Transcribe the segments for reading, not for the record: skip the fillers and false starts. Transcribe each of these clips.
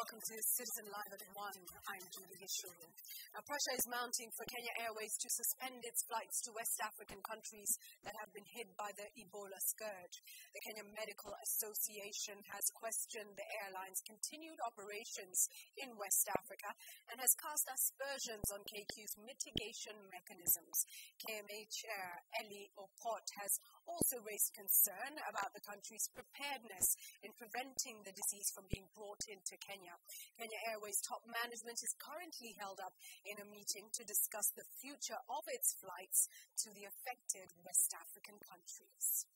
Welcome to Citizen Live at 1. I'm Julie Hishuru. Now, pressure is mounting for Kenya Airways to suspend its flights to West African countries that have been hit by the Ebola scourge. The Kenya Medical Association has questioned the airline's continued operations in West Africa and has cast aspersions on KQ's mitigation mechanisms. KMA Chair Eli Opot has also raised concern about the country's preparedness in preventing the disease from being brought into Kenya. Kenya Airways top management is currently held up in a meeting to discuss the future of its flights to the affected West African countries.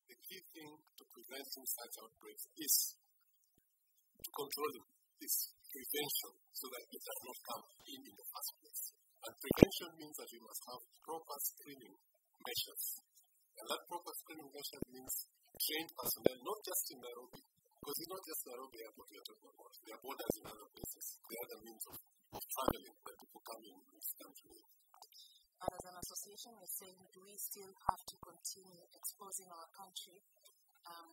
The key thing to preventing such outbreaks is to control them, is prevention, so that it does not come in the first place. And prevention means that you must have proper screening measures. And that proper screening measure means trained personnel, not just in Nairobi, because it's not just Nairobi airport we are talking about. There are borders in other places. There are other means of traveling when people come in this country. And as an association, we're saying, do we still have to continue exposing our country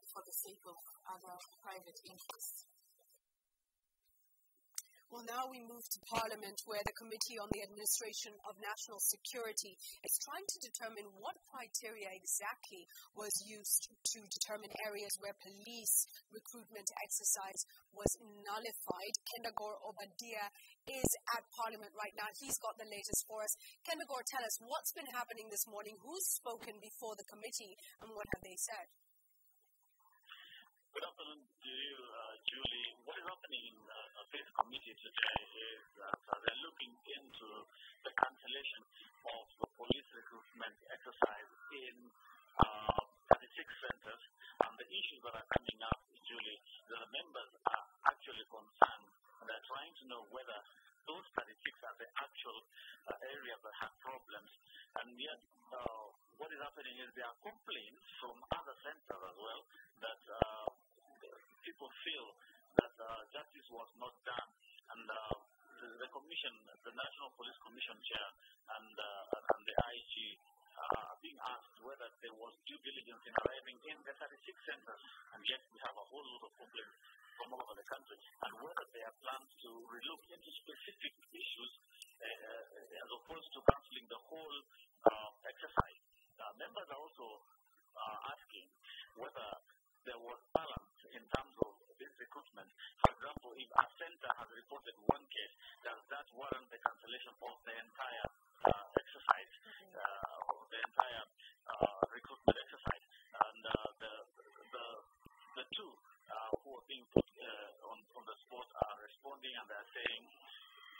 for the sake of other private interests? Well, now we move to Parliament, where the Committee on the Administration of National Security is trying to determine what criteria exactly was used to determine areas where police recruitment exercise was nullified. Kendagor Obadia is at Parliament right now. He's got the latest for us. Kendagor, tell us what's been happening this morning, who's spoken before the committee, and what have they said? Good afternoon to you, Julie. What is happening in this committee today is they're looking into the cancellation of the police recruitment exercise in 36 centers. And the issues that are coming up, Julie, the members are actually concerned. They're trying to know whether those 36 are the actual areas that have problems. And yet, what is happening is there are complaints from other centers as well that people feel that justice was not done, and the commission, the National Police Commission Chair, and the IG are being asked whether there was due diligence in arriving in the 36 centers, and yet we have a whole lot of complaints from all over the country, and whether there are plans to relook into specific issues as opposed to cancelling the whole exercise. Members are also asking whether there was balance in terms of this recruitment. For example, if a center has reported one case, does that warrant the cancellation of the entire exercise, of the entire recruitment exercise? And the two who are being put on the spot are responding, and they are saying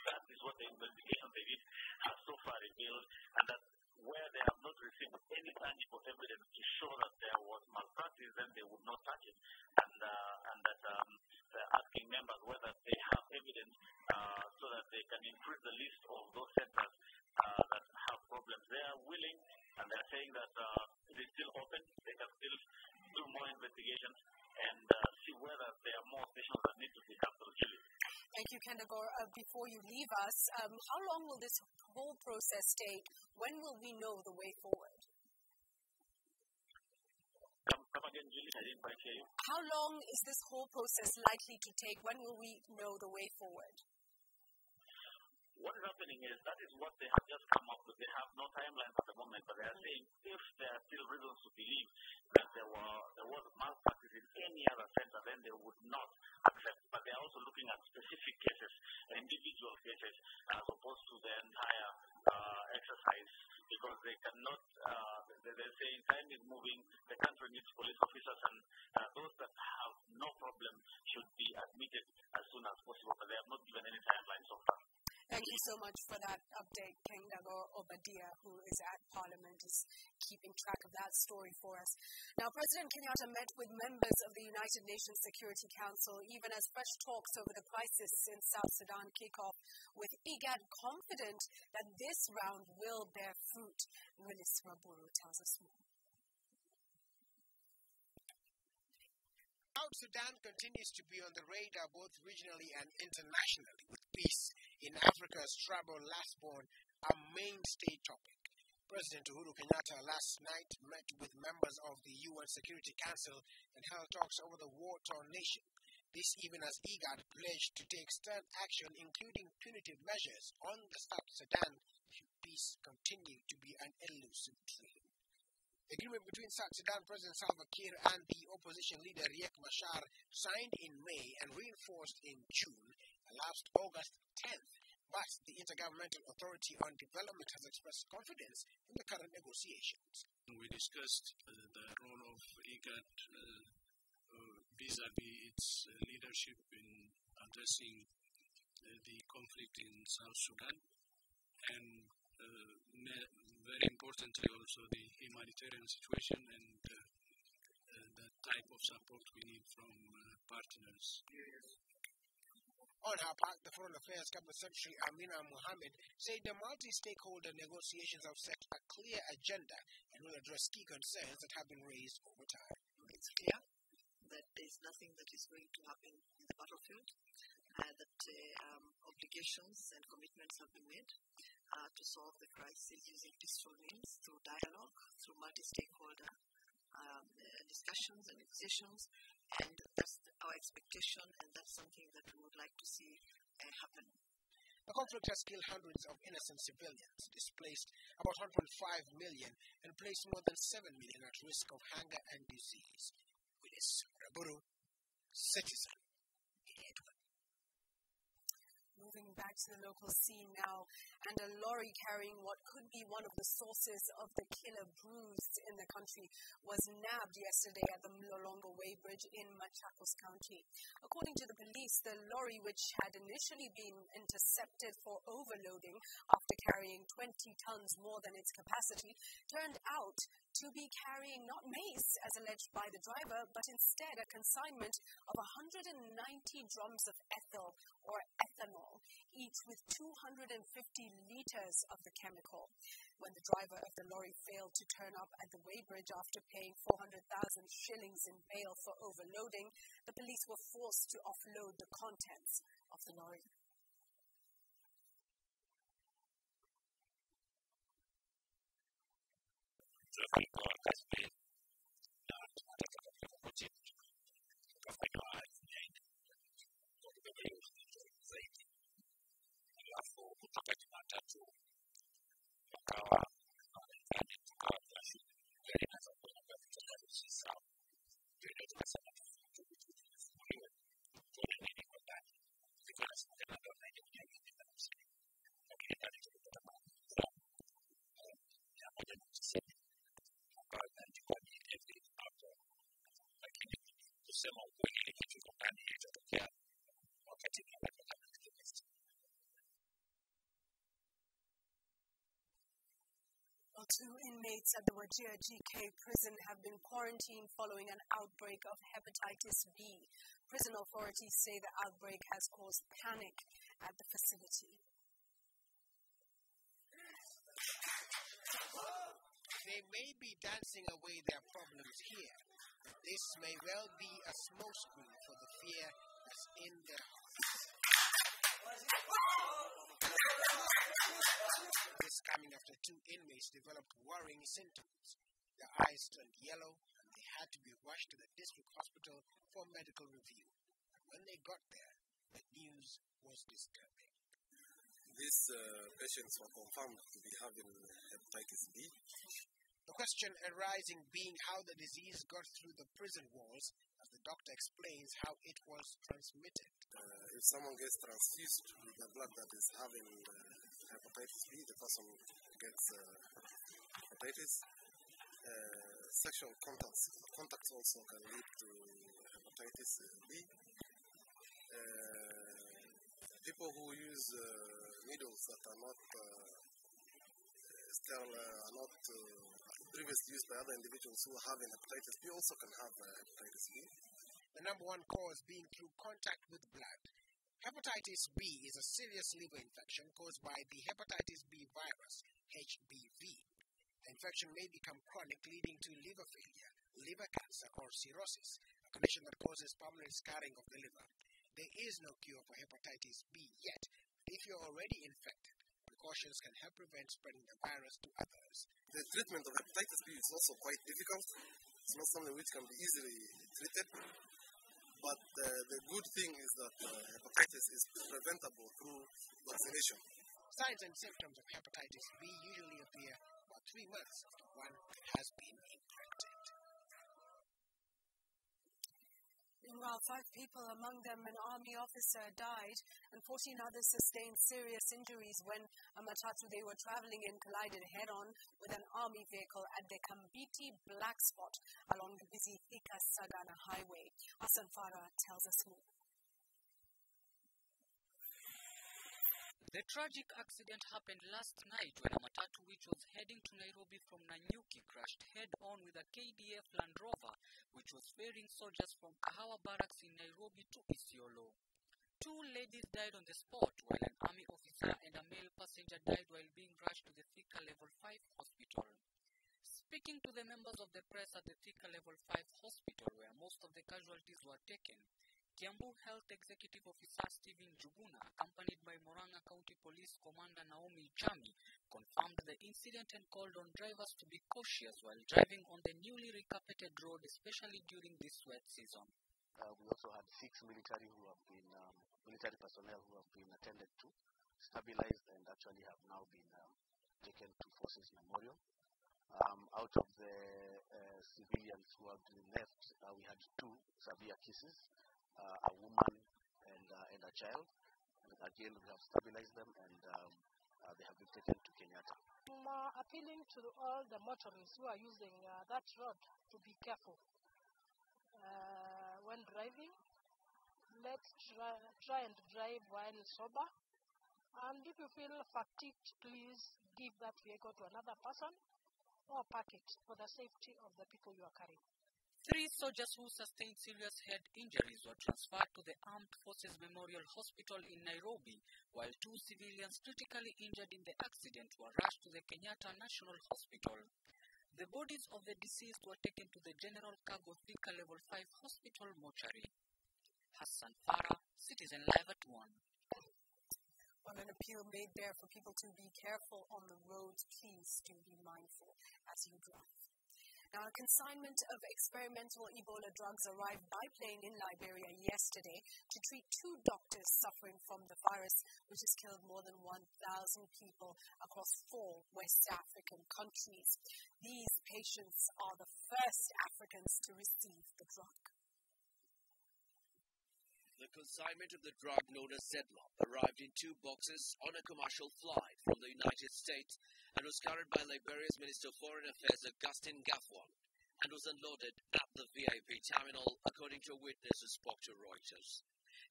that is what the investigation they did has so far revealed, and that where they have not received any tangible evidence to show that there was malpractice, then they would not touch it. And that they're asking members whether they have evidence so that they can increase the list of those centers that have problems. They are willing, and they're saying that it is still open. They can still do more investigations and see whether there are more stations that need to be cancelled. Thank you, Kendagor. Before you leave us, how long will this whole process take? When will we know the way forward? Come again, Julie, I didn't quite hear you. How long is this whole process likely to take? When will we know the way forward? What is happening is that is what they have just come up with. They have no timeline at the moment, but they are saying if there are still reasons to believe that there was malpractice in any other center, then they would not accept. But they are also looking at specific cases, individual cases, as opposed to the entire exercise, because they cannot, they're saying time is moving, the country needs police officers, and those that have no problem should be admitted as soon as possible, but they have not given any timeline so far. Thank you so much for that update. Kendagor Obadia, who is at Parliament, is keeping track of that story for us. Now, President Kenyatta met with members of the United Nations Security Council, even as fresh talks over the crisis in South Sudan kick off, with IGAD confident that this round will bear fruit. Willis Raburu tells us more. South Sudan continues to be on the radar both regionally and internationally, with peace in Africa's troubled last born a mainstay topic. President Uhuru Kenyatta last night met with members of the UN Security Council and held talks over the war-torn nation. This even as IGAD pledged to take stern action, including punitive measures on the South Sudan should peace continue to be an elusive dream. The agreement between South Sudan President Salva Kiir and the opposition leader Riek Machar, signed in May and reinforced in June, elapsed August 10th. But the Intergovernmental Authority on Development has expressed confidence in the current negotiations. We discussed the role of IGAD vis-à-vis its leadership in addressing the conflict in South Sudan, and very importantly also the humanitarian situation and the type of support we need from partners. On her part, the Foreign Affairs Cabinet Secretary Amina Mohammed said the multi-stakeholder negotiations have set a clear agenda and will address key concerns that have been raised over time. It's clear that there is nothing that is going to happen in the battlefield, that obligations and commitments have been made to solve the crisis using peaceful means, through dialogue, through multi-stakeholder discussions and negotiations, and that's our expectation, and that's something that we would like to see happen. The conflict has killed hundreds of innocent civilians, displaced about 1.5 million, and placed more than 7 million at risk of hunger and disease. Willis Raburu, Citizen. Moving back to the local scene now, and a lorry carrying what could be one of the sources of the killer brews in the country was nabbed yesterday at the Mlolongo Weighbridge in Machakos County. According to the police, the lorry, which had initially been intercepted for overloading after carrying 20 tons more than its capacity, turned out to be carrying not mace, as alleged by the driver, but instead a consignment of 190 drums of ethyl or ethanol, each with 250 liters of the chemical. When the driver of the lorry failed to turn up at the weighbridge after paying 400,000 shillings in bail for overloading, the police were forced to offload the contents of the lorry. Two inmates at the Wajir GK prison have been quarantined following an outbreak of hepatitis B. Prison authorities say the outbreak has caused panic at the facility. They may be dancing away their problems here. This may well be a smokescreen for the fear that's in their hearts. This coming after two inmates developed worrying symptoms. Their eyes turned yellow and they had to be rushed to the district hospital for medical review. And when they got there, the news was disturbing. These patients were confirmed to be having hepatitis B. The question arising being how the disease got through the prison walls, as the doctor explains how it was transmitted. If someone gets transfused with the blood that is having hepatitis B, the person gets hepatitis. Sexual contacts also can lead to hepatitis B. People who use needles that are not sterile, are not previously used by other individuals who are having hepatitis B also can have hepatitis B. The number one cause being through contact with blood. Hepatitis B is a serious liver infection caused by the hepatitis B virus, HBV. The infection may become chronic, leading to liver failure, liver cancer, or cirrhosis, a condition that causes permanent scarring of the liver. There is no cure for hepatitis B yet, but if you're already infected, precautions can help prevent spreading the virus to others. symptoms. The treatment of hepatitis B is also quite difficult. It's not something which can be easily treated. But the good thing is that hepatitis is preventable through vaccination. Signs and symptoms of hepatitis B usually appear about 3 months after one has been infected. Meanwhile, 5 people, among them an army officer, died and 14 others sustained serious injuries when a matatu they were traveling in collided head-on with an army vehicle at the Kambiti black spot along the busy SUDAN highway. Hassan Farah tells us more. The tragic accident happened last night when a matatu which was heading to Nairobi from Nanyuki crashed head-on with a KDF Land Rover which was ferrying soldiers from Kahawa Barracks in Nairobi to Isiolo. 2 ladies died on the spot while an army officer and a male passenger died while being rushed to the Thika Level 5 hospital. Speaking to the members of the press at the Thika Level 5 hospital where most of the casualties were taken, Kiambu Health Executive Officer Stephen Juguna, accompanied by Murang'a County Police Commander Naomi Chami, confirmed the incident and called on drivers to be cautious while driving on the newly recarpeted road, especially during this wet season. We also had 6 military personnel who have been attended to, stabilized, and actually have now been taken to Forces Memorial. Out of the civilians who have been left, we had 2 severe cases. A woman and a child. And again, we have stabilized them and they have been taken to Kenyatta. I'm appealing to all the motorists who are using that road to be careful when driving. Let's try and drive while sober. And if you feel fatigued, please give that vehicle to another person or park it for the safety of the people you are carrying. 3 soldiers who sustained serious head injuries were transferred to the Armed Forces Memorial Hospital in Nairobi, while 2 civilians critically injured in the accident were rushed to the Kenyatta National Hospital. The bodies of the deceased were taken to the General Cargo Thika Level 5 Hospital mortuary. Hassan Farah, Citizen Live at 1. On an appeal made there for people to be careful on the roads, please do be mindful as you drive. Now, a consignment of experimental Ebola drugs arrived by plane in Liberia yesterday to treat 2 doctors suffering from the virus, which has killed more than 1,000 people across 4 West African countries. These patients are the first Africans to receive the drug. The consignment of the drug known as Zedlop arrived in 2 boxes on a commercial flight from the United States and was carried by Liberia's Minister of Foreign Affairs Augustine Gafwan and was unloaded at the VIP terminal, according to a witness who spoke to Reuters.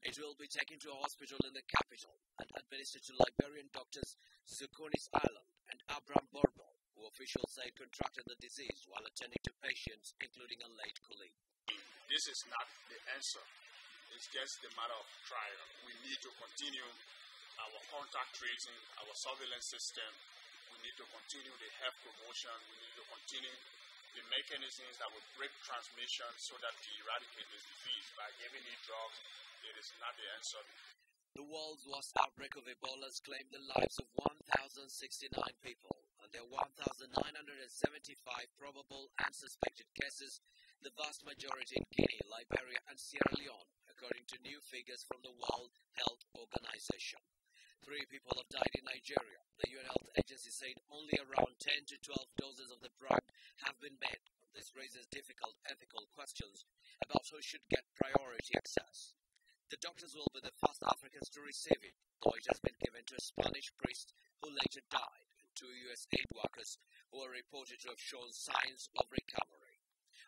It will be taken to a hospital in the capital and administered to Liberian doctors Zukunis Island and Abraham Borbo, who officials say contracted the disease while attending to patients, including a late colleague. This is not the answer. It's just a matter of trial. We need to continue our contact tracing, our surveillance system. We need to continue the health promotion. We need to continue the mechanisms that will break transmission so that we eradicate this disease. By giving it drugs, it is not the answer. The world's worst outbreak of Ebola has claimed the lives of 1,069 people, and there are 1,975 probable and suspected cases, the vast majority in Guinea, Liberia, and Sierra Leone, according to new figures from the World Health Organization. 3 people have died in Nigeria. The UN Health Agency said only around 10 to 12 doses of the drug have been made. This raises difficult ethical questions about who should get priority access. The doctors will be the first Africans to receive it, though it has been given to a Spanish priest who later died, and 2 U.S. aid workers who are reported to have shown signs of recovery.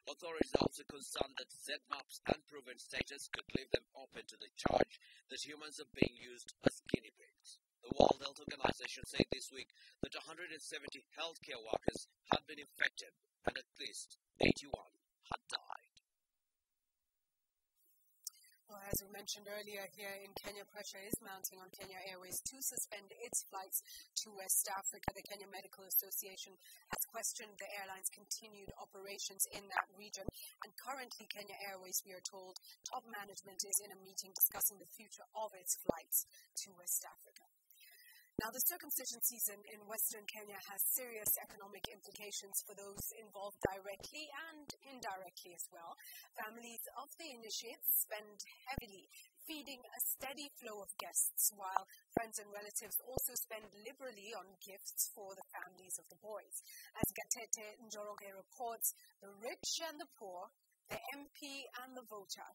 Authorities are also concerned that ZMAP's unproven status could leave them open to the charge that humans are being used as guinea pigs. The World Health Organization said this week that 170 healthcare workers had been infected and at least 81 had died. Well, as we mentioned earlier, here in Kenya, pressure is mounting on Kenya Airways to suspend its flights to West Africa. The Kenya Medical Association has questioned the airline's continued operations in that region. And currently, Kenya Airways, we are told, top management is in a meeting discussing the future of its flights to West Africa. Now, the circumcision season in Western Kenya has serious economic implications for those involved directly and indirectly as well. Families of the initiates spend heavily feeding a steady flow of guests, while friends and relatives also spend liberally on gifts for the families of the boys. As Gatete Njoroge reports, the rich and the poor, the MP and the voter,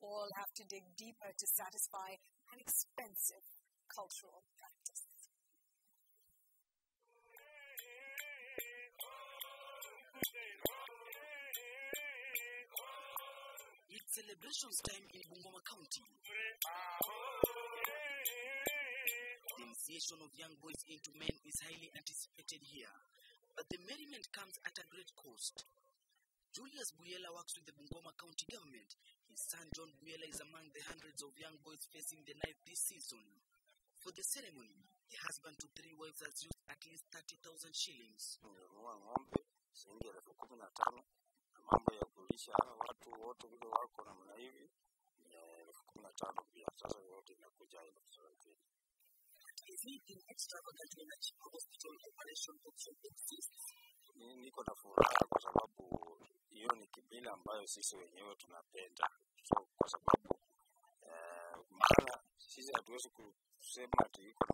all have to dig deeper to satisfy an expensive cultural practice. It's celebrations time in Bungoma County. The initiation of young boys into men is highly anticipated here, but the merriment comes at a great cost. Julius Buyela works with the Bungoma County government. His son John Buyela is among the hundreds of young boys facing the knife this season. For the ceremony, the husband to 3 wives has used at least 30,000 shillings. Mambo ya kulisha watu wote vile wako namna hivi 15,000 pia sasa yote inakuja ile kusaidia. Is it an extravagant energy hospital operation option exists? Niko na furaha kwa sababu hiyo ni kibila ambayo sisi wenyewe tunapenda. So kwa sababu maana sisi hatuwezi kusema ati iko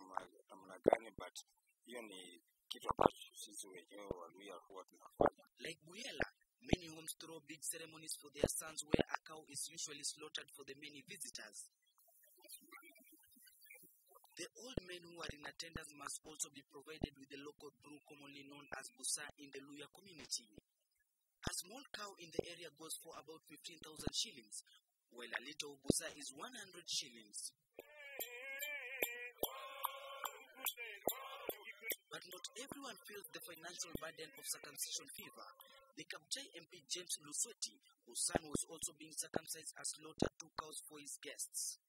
namna gani, but hiyo ni kitu ambacho sisi wenyewe Waluhya huwa tunafanya. Like Buyela, many homes throw big ceremonies for their sons where a cow is usually slaughtered for the many visitors. The old men who are in attendance must also be provided with the local brew commonly known as busa in the Luhya community. A small cow in the area goes for about 15,000 shillings, while a little busa is 100 shillings. But not everyone feels the financial burden of circumcision fever. The Kabchai MP James Lusweti, whose son was also being circumcised, has slaughtered 2 cows for his guests.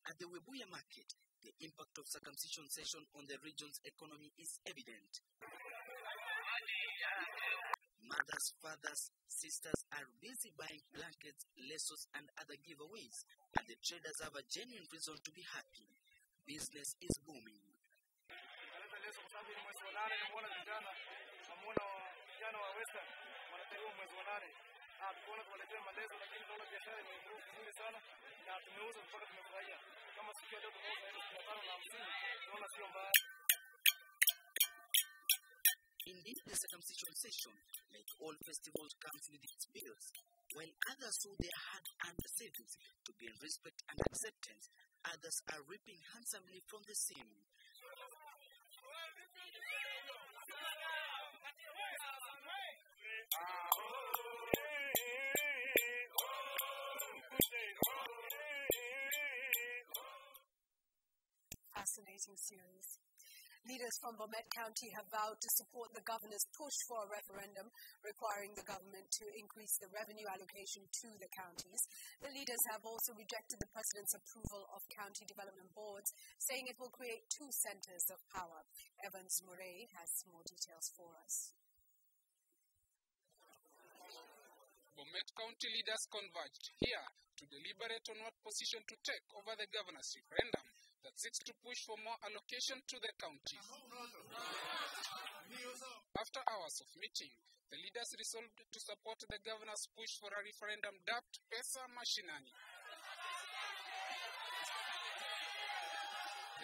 At the Webuye market, the impact of circumcision session on the region's economy is evident. Mothers, fathers, sisters are busy buying blankets, laces, and other giveaways, and the traders have a genuine reason to be happy. Business is booming. Indeed, the circumcision session, like all festivals, comes with its bills. While others sow their hard-earned savings to gain respect and acceptance, others are reaping handsomely from the same. Fascinating series. Leaders from BOMET County have vowed to support the governor's push for a referendum requiring the government to increase the revenue allocation to the counties. The leaders have also rejected the president's approval of county development boards, saying it will create 2 centers of power. Evans Murray has more details for us. BOMET County leaders converged here to deliberate on what position to take over the governor's referendum that seeks to push for more allocation to the counties. After hours of meeting, the leaders resolved to support the governor's push for a referendum dubbed Pesa Mashinani.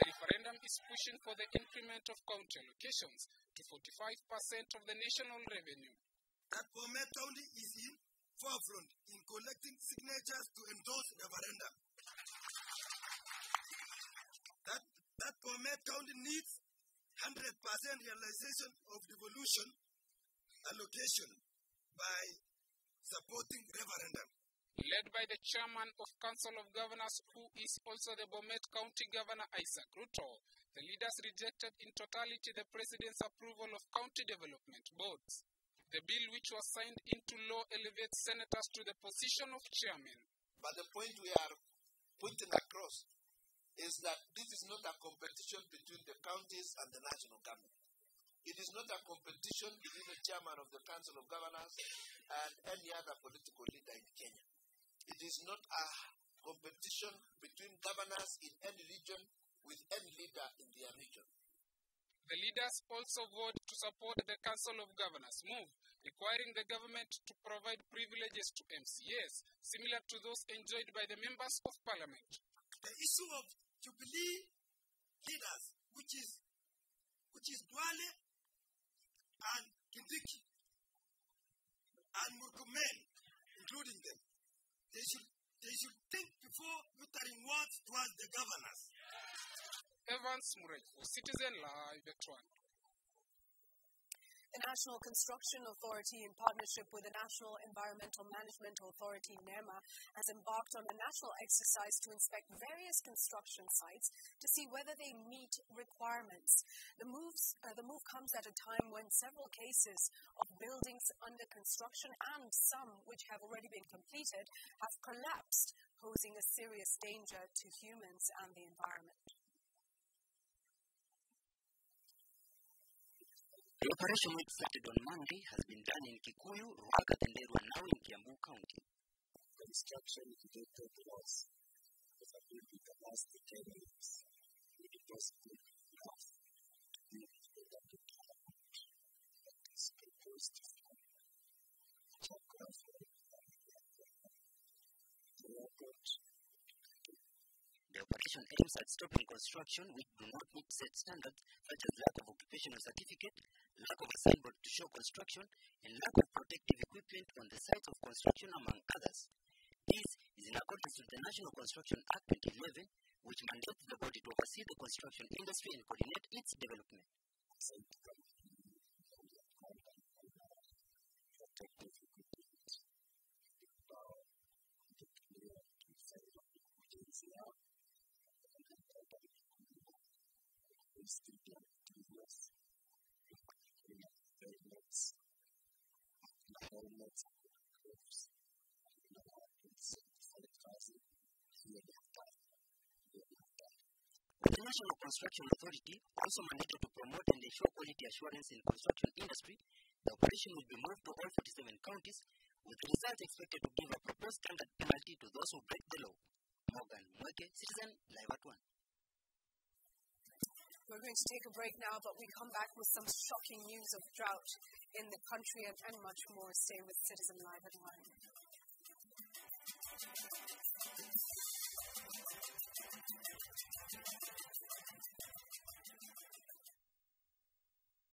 The referendum is pushing for the increment of county allocations to 45% of the national revenue. That BOMET County is in forefront in collecting signatures to endorse the referendum. That BOMET County needs 100% realization of devolution allocation by supporting referendum. Led by the chairman of Council of Governors, who is also the BOMET County Governor Isaac Ruto, the leaders rejected in totality the president's approval of county development boards. The bill, which was signed into law, elevates senators to the position of chairman. But the point we are putting across is that this is not a competition between the counties and the national government. It is not a competition between the chairman of the Council of Governors and any other political leader in Kenya. It is not a competition between governors in any region with any leader in their region. The leaders also vote to support the Council of Governors move, requiring the government to provide privileges to MCAs, similar to those enjoyed by the members of parliament. The issue of Jubilee leaders, which is Duale and Kindiki and Murkomen, including them, they should think before uttering words towards the governors. Evans Murray for Citizen Live at 1. The National Construction Authority, in partnership with the National Environmental Management Authority, NEMA, has embarked on a national exercise to inspect various construction sites to see whether they meet requirements. The move comes at a time when several cases of buildings under construction and some which have already been completed have collapsed, posing a serious danger to humans and the environment. The operation which started on Monday has been done in Kikuyu, Ruaka, Tenderu, and now in Kiambu County. The instruction related was agreed with the last 10 years. It was good enough to be is proposed The operation aims at stopping construction which do not meet set standards such as lack of occupational certificate, lack of a signboard to show construction, and lack of protective equipment on the sites of construction, among others. This is in accordance with the National Construction Act 2011, which mandates the body to oversee the construction industry and coordinate its development. The National Construction Authority also mandated to promote and ensure quality assurance in construction industry. The operation will be moved to all 47 counties, with the results expected to give a proposed standard penalty to those who break the law. Morgan Mweke, Citizen Live at 1. We're going to take a break now, but we come back with some shocking news of drought in the country and much more. Stay with Citizen Live at 1.